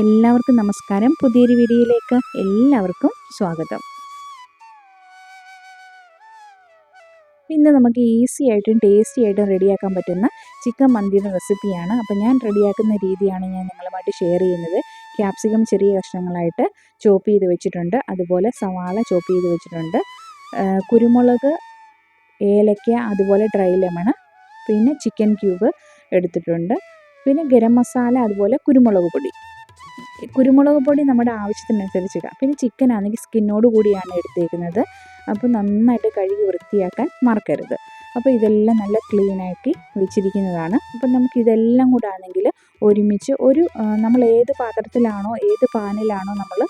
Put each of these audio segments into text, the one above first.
എല്ലാവർക്കും നമസ്കാരം. പുതിയൊരു വീഡിയോയിലേക്ക് എല്ലാവർക്കും സ്വാഗതം. ഇന്ന് നമുക്ക് ഈസി ആയിട്ടും ടേസ്റ്റി ആയിട്ടും റെഡിയാക്കാൻ പറ്റുന്ന ചിക്കൻ മന്തിയുടെ റെസിപ്പിയാണ്. അപ്പോൾ ഞാൻ റെഡിയാക്കുന്ന രീതിയാണ് ഞാൻ നിങ്ങളുമായിട്ട് ഷെയർ ചെയ്യുന്നത്. ക്യാപ്സിക്കം ചെറിയ കഷ്ണങ്ങളായിട്ട് ചോപ്പ് ചെയ്ത് വെച്ചിട്ടുണ്ട്, അതുപോലെ സവാള ചോപ്പ് ചെയ്ത് വെച്ചിട്ടുണ്ട്, കുരുമുളക്, ഏലക്ക, അതുപോലെ ഡ്രൈ ലെമൺ, പിന്നെ ചിക്കൻ ക്യൂബ് എടുത്തിട്ടുണ്ട്, പിന്നെ ഗരം മസാല, അതുപോലെ കുരുമുളക് പൊടി നമ്മുടെ ആവശ്യത്തിനനുസരിച്ച് ഇടാം. പിന്നെ ചിക്കൻ ആണെങ്കിൽ സ്കിന്നോട് കൂടിയാണ് എടുത്തേക്കുന്നത്. അപ്പോൾ നന്നായിട്ട് കഴുകി വൃത്തിയാക്കാൻ മറക്കരുത്. അപ്പോൾ ഇതെല്ലാം നല്ല ക്ലീനാക്കി വെച്ചിരിക്കുന്നതാണ്. അപ്പം നമുക്കിതെല്ലാം കൂടെ ആണെങ്കിൽ ഒരുമിച്ച് നമ്മൾ ഏത് പാത്രത്തിലാണോ ഏത് പാനിലാണോ നമ്മൾ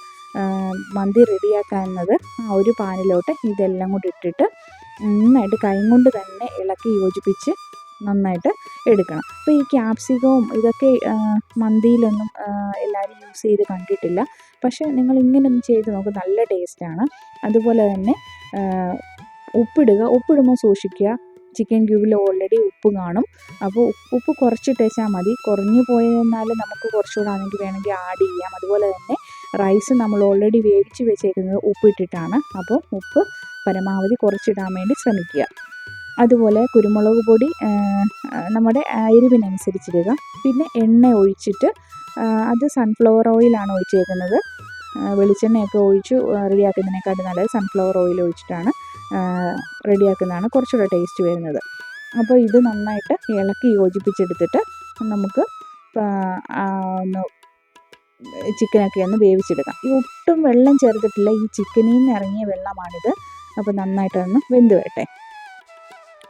മന്തി റെഡിയാക്കുന്നത് ആ ഒരു പാനിലോട്ട് ഇതെല്ലാം കൂടി ഇട്ടിട്ട് നന്നായിട്ട് കൈ കൊണ്ട് തന്നെ ഇളക്കി യോജിപ്പിച്ച് നന്നായിട്ട് എടുക്കണം. അപ്പോൾ ഈ ക്യാപ്സിക്കവും ഇതൊക്കെ മന്തിയിലൊന്നും എല്ലാവരും യൂസ് ചെയ്ത് കണ്ടിട്ടില്ല. പക്ഷേ നിങ്ങൾ ഇങ്ങനെയൊന്ന് ചെയ്ത് നോക്കുക, നല്ല ടേസ്റ്റാണ്. അതുപോലെ തന്നെ ഉപ്പിടുമ്പോൾ സൂക്ഷിക്കുക. ചിക്കൻ ക്യൂബിൽ ഓൾറെഡി ഉപ്പ് കാണും. അപ്പോൾ ഉപ്പ് കുറച്ചിട്ടേച്ചാൽ മതി. കുറഞ്ഞു പോയെന്നാൽ നമുക്ക് കുറച്ചുകൂടെ ആണെങ്കിൽ വേണമെങ്കിൽ ആഡ് ചെയ്യാം. അതുപോലെ തന്നെ റൈസ് നമ്മൾ ഓൾറെഡി വേവിച്ച് വെച്ചേക്കുന്നത് ഉപ്പിട്ടിട്ടാണ്. അപ്പോൾ ഉപ്പ് പരമാവധി കുറച്ചിടാൻ വേണ്ടി ശ്രമിക്കുക. അതുപോലെ കുരുമുളക് പൊടി നമ്മുടെ എരിവിനനുസരിച്ചിടുക. പിന്നെ എണ്ണ ഒഴിച്ചിട്ട് അത് സൺഫ്ലവർ ഓയിലാണ് ഒഴിച്ചേക്കുന്നത്. വെളിച്ചെണ്ണയൊക്കെ ഒഴിച്ച് റെഡിയാക്കുന്നതിനേക്കാളും നല്ലത് സൺഫ്ലവർ ഓയിൽ ഒഴിച്ചിട്ടാണ് റെഡിയാക്കുന്നതാണ് കുറച്ചുകൂടെ ടേസ്റ്റ് വരുന്നത്. അപ്പോൾ ഇത് നന്നായിട്ട് ഇളക്കി യോജിപ്പിച്ചെടുത്തിട്ട് നമുക്ക് ഒന്ന് ചിക്കനൊക്കെ ഒന്ന് വേവിച്ചെടുക്കാം. ഈ ഒട്ടും വെള്ളം ചേർത്തിട്ടില്ല, ഈ ചിക്കനിൽ നിന്ന് ഇറങ്ങിയ വെള്ളമാണിത്. അപ്പോൾ നന്നായിട്ടൊന്ന് വെന്ത് വരട്ടെ.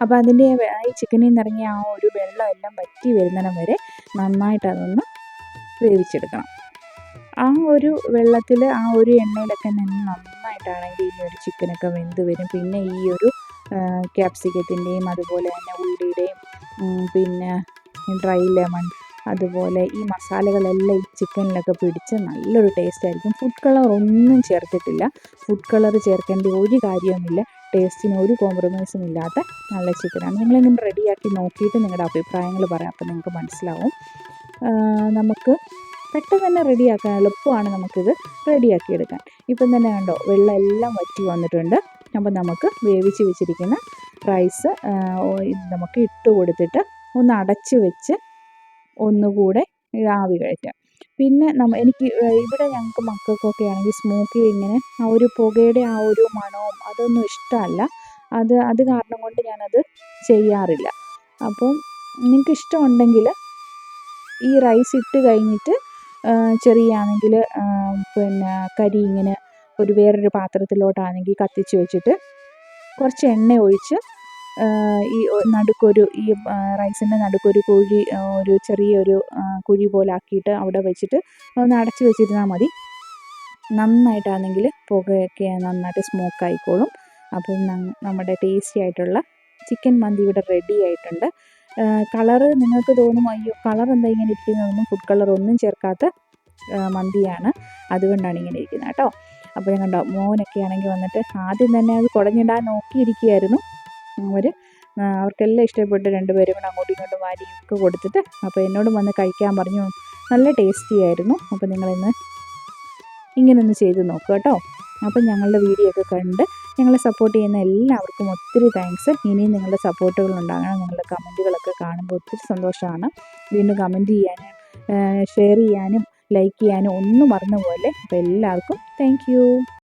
അപ്പോൾ അതിൻ്റെ ഈ ചിക്കനിൽ നിന്ന് ഇറങ്ങിയ ആ ഒരു വെള്ളം എല്ലാം വറ്റി വരുന്നിടം വരെ നന്നായിട്ട് അതൊന്ന് വേവിച്ചെടുക്കണം. ആ ഒരു വെള്ളത്തിൽ ആ ഒരു എണ്ണയിലൊക്കെ നിന്ന് നന്നായിട്ടാണെങ്കിൽ ഈ ഒരു ചിക്കനൊക്കെ വെന്ത് വരും. പിന്നെ ഈ ഒരു ക്യാപ്സിക്കത്തിൻ്റെയും അതുപോലെ തന്നെ ഉള്ളിയുടെയും പിന്നെ ഡ്രൈ ലെമൺ, അതുപോലെ ഈ മസാലകളെല്ലാം ഈ ചിക്കനിലൊക്കെ പിടിച്ച് നല്ലൊരു ടേസ്റ്റ് ആയിരിക്കും. ഫുഡ് കളർ ഒന്നും ചേർത്തിട്ടില്ല. ഫുഡ് കളർ ചേർക്കേണ്ട ഒരു കാര്യവുമില്ല. ടേസ്റ്റിന് ഒരു കോംപ്രമൈസും ഇല്ലാത്ത നല്ല ചിക്കനാണ്. നിങ്ങളിങ്ങനെ റെഡിയാക്കി നോക്കിയിട്ട് നിങ്ങളുടെ അഭിപ്രായങ്ങൾ പറയാം. അപ്പോൾ നിങ്ങൾക്ക് മനസ്സിലാവും. നമുക്ക് പെട്ടെന്ന് തന്നെ റെഡിയാക്കാൻ എളുപ്പമാണ്. നമുക്കിത് റെഡിയാക്കി എടുക്കാൻ. ഇപ്പം തന്നെ കണ്ടോ, വെള്ളം എല്ലാം വറ്റി വന്നിട്ടുണ്ട്. അപ്പോൾ നമുക്ക് വേവിച്ച് വെച്ചിരിക്കുന്ന റൈസ് നമുക്ക് ഇട്ട് കൊടുത്തിട്ട് ഒന്ന് അടച്ച് വെച്ച് ഒന്നുകൂടെ ആവി കയറ്റാം. പിന്നെ എനിക്ക് ഇവിടെ ഞങ്ങൾക്ക് മക്കൾക്കൊക്കെ ആണെങ്കിൽ സ്മോക്കി ഇങ്ങനെ ആ ഒരു പുകയുടെ ആ ഒരു മണവും അതൊന്നും ഇഷ്ടമല്ല. അത് കാരണം കൊണ്ട് ഞാനത് ചെയ്യാറില്ല. അപ്പം നിങ്ങൾക്ക് ഇഷ്ടമുണ്ടെങ്കിൽ ഈ റൈസ് ഇട്ട് കഴിഞ്ഞിട്ട് ചെറിയാണെങ്കിൽ പിന്നെ കരി ഇങ്ങനെ വേറൊരു പാത്രത്തിലോട്ടാണെങ്കിൽ കത്തിച്ച് വെച്ചിട്ട് കുറച്ച് എണ്ണ ഒഴിച്ച് ഈ റൈസിൻ്റെ നടുക്കൊരു കുഴി, ചെറിയൊരു കുഴി പോലെ ആക്കിയിട്ട് അവിടെ വെച്ചിട്ട് ഒന്ന് അടച്ച് വെച്ചിരുന്നാൽ മതി. നന്നായിട്ടാണെങ്കിൽ പുകയൊക്കെ നന്നായിട്ട് സ്മോക്ക് ആയിക്കോളും. അപ്പം നമ്മുടെ ടേസ്റ്റി ആയിട്ടുള്ള ചിക്കൻ മന്തി ഇവിടെ റെഡി ആയിട്ടുണ്ട്. കളറ് നിങ്ങൾക്ക് തോന്നും അയ്യോ കളർ എന്താ ഇങ്ങനെ ഇരിക്കുന്നതൊന്നും, ഫുഡ് കളർ ഒന്നും ചേർക്കാത്ത മന്തിയാണ്, അതുകൊണ്ടാണ് ഇങ്ങനെ ഇരിക്കുന്നത് കേട്ടോ. അപ്പോൾ ഞാൻ കണ്ടോ, മോനൊക്കെ ആണെങ്കിൽ വന്നിട്ട് ആദ്യം തന്നെ അത് കുടഞ്ഞിടാൻ നോക്കിയിരിക്കുകയായിരുന്നു. അവർക്കെല്ലാം ഇഷ്ടപ്പെട്ട് രണ്ടുപേരും കൂടെ അങ്ങോട്ടും ഇങ്ങോട്ടും വാരിയൊക്കെ കൊടുത്തിട്ട് അപ്പോൾ എന്നോട് വന്ന് കഴിക്കാൻ പറഞ്ഞു. നല്ല ടേസ്റ്റി ആയിരുന്നു. അപ്പോൾ നിങ്ങളിന്ന് ഇങ്ങനൊന്ന് ചെയ്ത് നോക്കുക കേട്ടോ. അപ്പം ഞങ്ങളുടെ വീഡിയോ ഒക്കെ കണ്ട് ഞങ്ങളെ സപ്പോർട്ട് ചെയ്യുന്ന എല്ലാവർക്കും ഒത്തിരി താങ്ക്സ്. ഇനിയും നിങ്ങളുടെ സപ്പോർട്ടുകൾ ഉണ്ടാകണം. നിങ്ങളുടെ കമൻറ്റുകളൊക്കെ കാണുമ്പോൾ ഒത്തിരി സന്തോഷമാണ്. വീണ്ടും കമൻറ്റ് ചെയ്യാനും ഷെയർ ചെയ്യാനും ലൈക്ക് ചെയ്യാനും ഒന്നും മറന്നു പോലെ. അപ്പോൾ എല്ലാവർക്കും താങ്ക് യു.